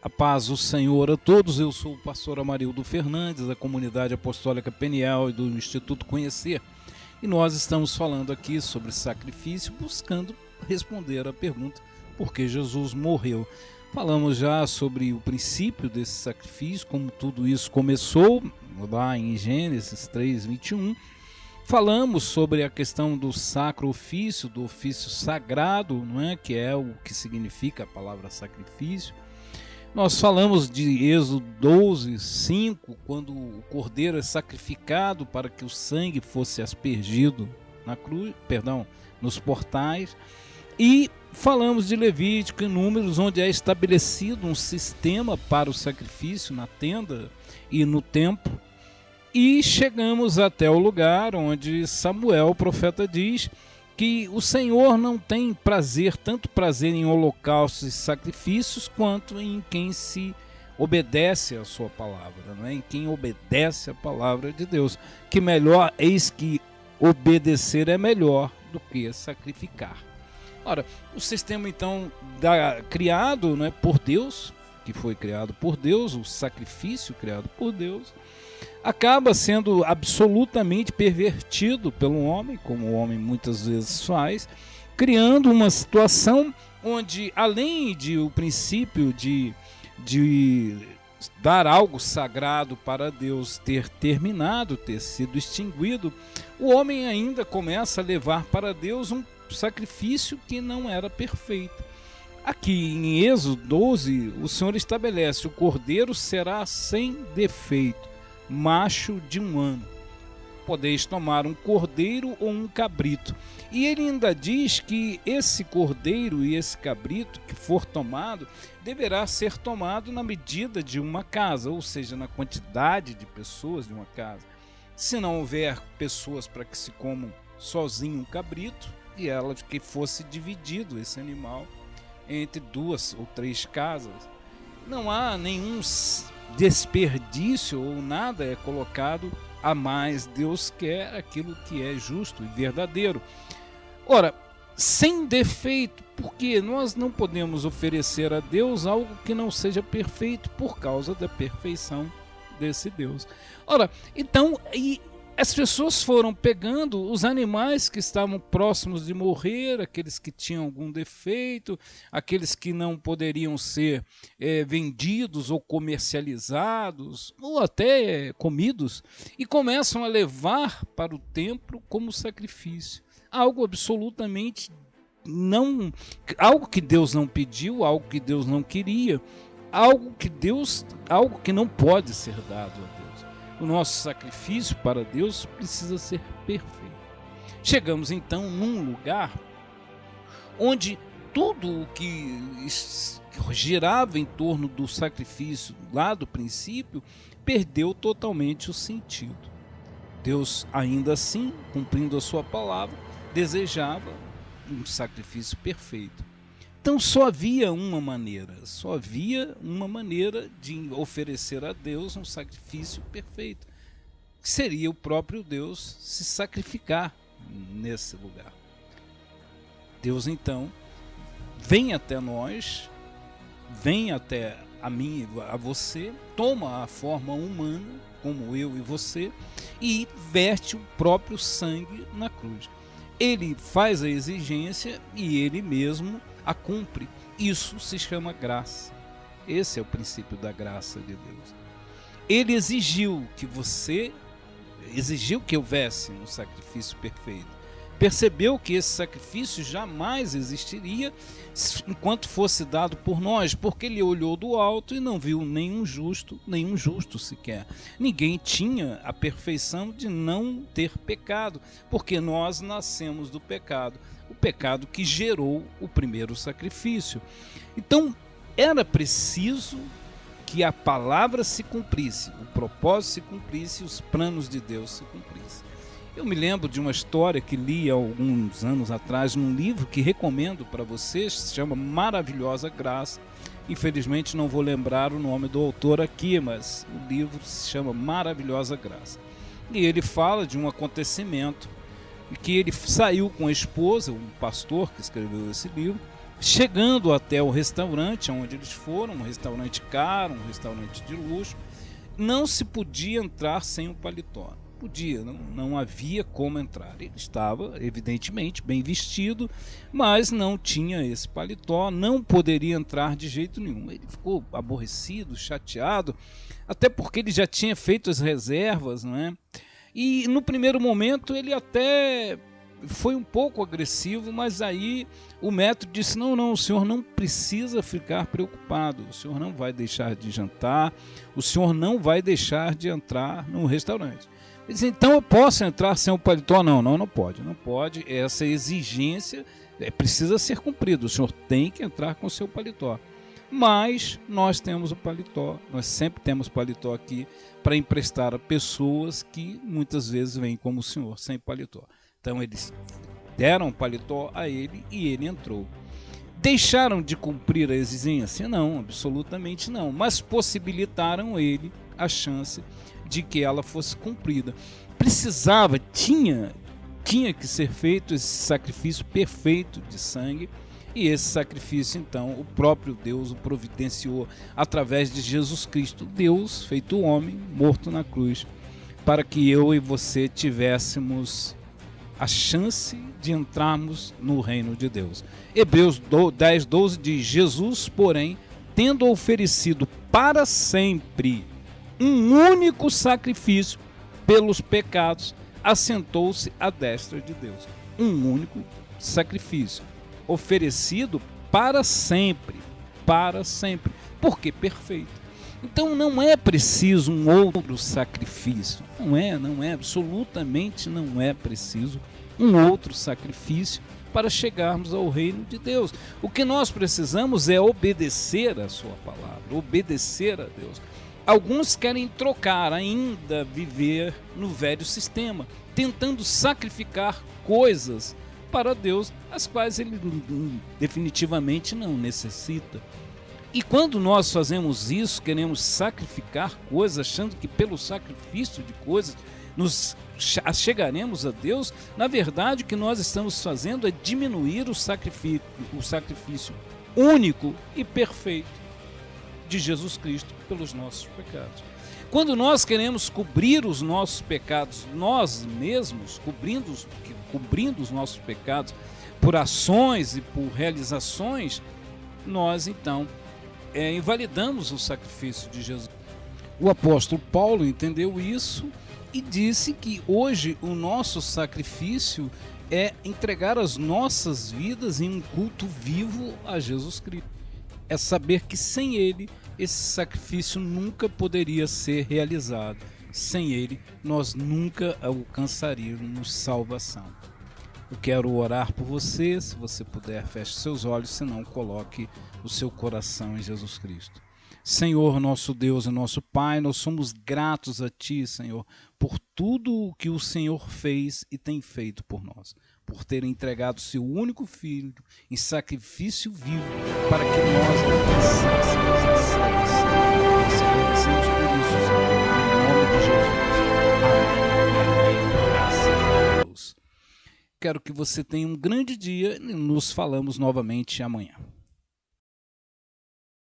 A paz do Senhor a todos, eu sou o pastor Amarildo Fernandes, da Comunidade Apostólica Peniel e do Instituto Conhecer. E nós estamos falando aqui sobre sacrifício, buscando responder à pergunta por que Jesus morreu. Falamos já sobre o princípio desse sacrifício, como tudo isso começou, lá em Gênesis 3:21. Falamos sobre a questão do sacro ofício, do ofício sagrado, não é? Que é o que significa a palavra sacrifício. Nós falamos de Êxodo 12:5, quando o cordeiro é sacrificado para que o sangue fosse aspergido na cruz, nos portais. E falamos de Levítico e Números, onde é estabelecido um sistema para o sacrifício na tenda e no templo. E chegamos até o lugar onde Samuel, o profeta, diz que o Senhor não tem tanto prazer em holocaustos e sacrifícios, quanto em quem se obedece à sua palavra, não é? Em quem obedece à palavra de Deus. Que melhor, eis que obedecer é melhor do que sacrificar. Ora, o sistema então criado, não é, por Deus, que foi criado por Deus, o sacrifício criado por Deus, acaba sendo absolutamente pervertido pelo homem, como o homem muitas vezes faz, criando uma situação onde, além de o princípio de dar algo sagrado para Deus ter terminado, ter sido extinguido, o homem ainda começa a levar para Deus um sacrifício que não era perfeito. Aqui em Êxodo 12, o Senhor estabelece: o cordeiro será sem defeito, macho de 1 ano. Podeis tomar um cordeiro ou um cabrito. E ele ainda diz que esse cordeiro e esse cabrito que for tomado, deverá ser tomado na medida de uma casa, ou seja, na quantidade de pessoas de uma casa. Se não houver pessoas para que se comam sozinho um cabrito, e ela que fosse dividido esse animal entre 2 ou 3 casas, não há nenhum desperdício ou nada é colocado a mais. Deus quer aquilo que é justo e verdadeiro. Ora, sem defeito, porque nós não podemos oferecer a Deus algo que não seja perfeito por causa da perfeição desse Deus. Ora, então, as pessoas foram pegando os animais que estavam próximos de morrer, aqueles que tinham algum defeito, aqueles que não poderiam ser vendidos ou comercializados, ou até comidos, e começam a levar para o templo como sacrifício. Algo absolutamente algo que Deus não pediu, algo que Deus não queria, algo que não pode ser dado a Deus. O nosso sacrifício para Deus precisa ser perfeito. Chegamos então num lugar onde tudo o que girava em torno do sacrifício lá do princípio perdeu totalmente o sentido. Deus, ainda assim, cumprindo a sua palavra, desejava um sacrifício perfeito. Então só havia uma maneira de oferecer a Deus um sacrifício perfeito, que seria o próprio Deus se sacrificar nesse lugar. Deus então vem até nós, vem até a mim e a você, toma a forma humana, como eu e você, e verte o próprio sangue na cruz. Ele faz a exigência e ele mesmo a cumpre. Isso se chama graça. Esse é o princípio da graça de Deus. Ele exigiu que houvesse um sacrifício perfeito. Percebeu que esse sacrifício jamais existiria enquanto fosse dado por nós, porque ele olhou do alto e não viu nenhum justo sequer. Ninguém tinha a perfeição de não ter pecado, porque nós nascemos do pecado, o pecado que gerou o primeiro sacrifício. Então, era preciso que a palavra se cumprisse, o propósito se cumprisse e os planos de Deus se cumprissem. Eu me lembro de uma história que li há alguns anos atrás num livro que recomendo para vocês, se chama Maravilhosa Graça. Infelizmente não vou lembrar o nome do autor aqui, mas o livro se chama Maravilhosa Graça. E ele fala de um acontecimento que ele saiu com a esposa, um pastor que escreveu esse livro, Chegando até o restaurante onde eles foram, um restaurante caro, um restaurante de luxo, não se podia entrar sem o paletó. Podia, não havia como entrar. Ele estava, evidentemente, bem vestido, mas não tinha esse paletó, não poderia entrar de jeito nenhum. Ele ficou aborrecido, chateado, até porque ele já tinha feito as reservas, não é? E no primeiro momento ele até foi um pouco agressivo, mas aí o maître disse: não, o senhor não precisa ficar preocupado, o senhor não vai deixar de jantar, o senhor não vai deixar de entrar no restaurante. Ele disse: então eu posso entrar sem o paletó? Não pode, essa exigência precisa ser cumprida, o senhor tem que entrar com o seu paletó. Mas nós temos o paletó, nós sempre temos paletó aqui para emprestar a pessoas que muitas vezes vêm como o senhor, sem paletó. Então eles deram o paletó a ele e ele entrou. Deixaram de cumprir a exigência? Não, absolutamente não, mas possibilitaram ele a chance de que ela fosse cumprida. Precisava, tinha que ser feito esse sacrifício perfeito de sangue. E esse sacrifício, então, o próprio Deus o providenciou através de Jesus Cristo, Deus feito homem, morto na cruz, para que eu e você tivéssemos a chance de entrarmos no reino de Deus. Hebreus 10:12 diz: Jesus, porém, tendo oferecido para sempre um único sacrifício pelos pecados, assentou-se à destra de Deus. Um único sacrifício oferecido para sempre, porque perfeito. Então não é preciso um outro sacrifício, não é, absolutamente não é preciso um outro sacrifício para chegarmos ao reino de Deus. O que nós precisamos é obedecer a sua palavra, obedecer a Deus. Alguns querem trocar, ainda viver no velho sistema, tentando sacrificar coisas para Deus, as quais ele definitivamente não necessita. E quando nós fazemos isso, queremos sacrificar coisas, achando que pelo sacrifício de coisas nos chegaremos a Deus, na verdade o que nós estamos fazendo é diminuir o sacrifício único e perfeito de Jesus Cristo pelos nossos pecados. Quando nós queremos cobrir os nossos pecados nós mesmos, cobrindo os nossos pecados por ações e por realizações, nós então invalidamos o sacrifício de Jesus. O apóstolo Paulo entendeu isso e disse que hoje o nosso sacrifício é entregar as nossas vidas em um culto vivo a Jesus Cristo. É saber que sem ele esse sacrifício nunca poderia ser realizado. Sem ele, nós nunca alcançaríamos salvação. Eu quero orar por você. Se você puder, feche seus olhos, se não, coloque o seu coração em Jesus Cristo. Senhor, nosso Deus e nosso Pai, nós somos gratos a Ti, Senhor, por tudo o que o Senhor fez e tem feito por nós, por ter entregado seu único Filho em sacrifício vivo para que nós alcançássemos a salvação. Nós agradecemos por isso, Senhor, em nome de Jesus. Amém. Graças a Deus. Quero que você tenha um grande dia e nos falamos novamente amanhã.